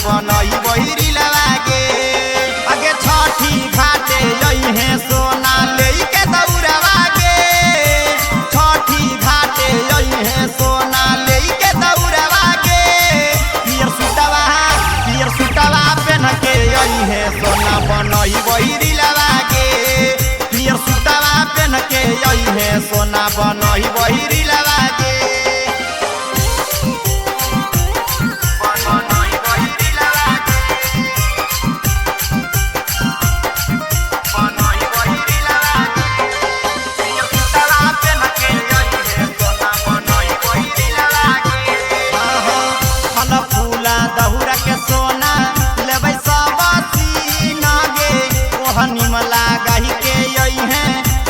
बनई बहिरी लगे आगे छठी घाटे आई है सोना ले के दौड़वा गे छठी घाटे आई है सोना ले के दौड़वा गे पियर सुटवा पहन के आई है सोना बनई बहिरी लगे पियर सुटवा पहन के आई है सोना बनई बहिरी लगे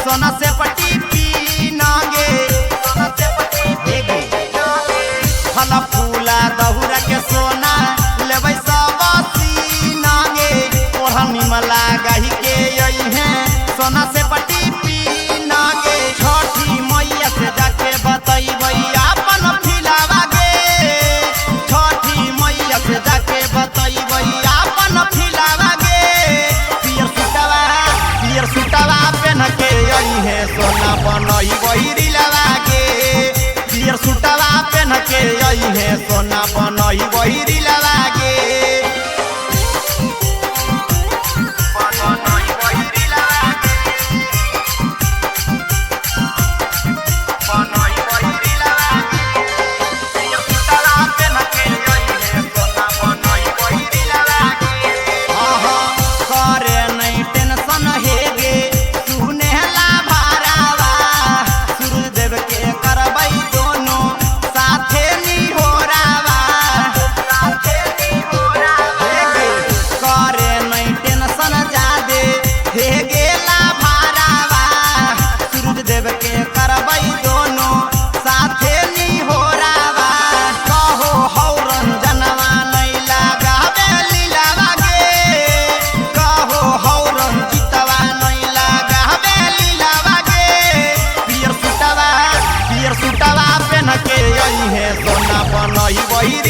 सोना से पट्टी पीनागे फल फूला दहुरा के सोना लेबै सब सीनागे ओढ़नी मला गही के आई है सोना से पट्टी पीनागे छठी मैया से जाके बतैबै अपन फिलावा गे छठी मैया से जाके बतैबै अपन फिलावा गे पियर सुटवा पहन के आई है सोना बनई बहिरी लगे पियर सुटवा पहन के आई है सोना बनई बहिरी लगे सोना बनई बहिरी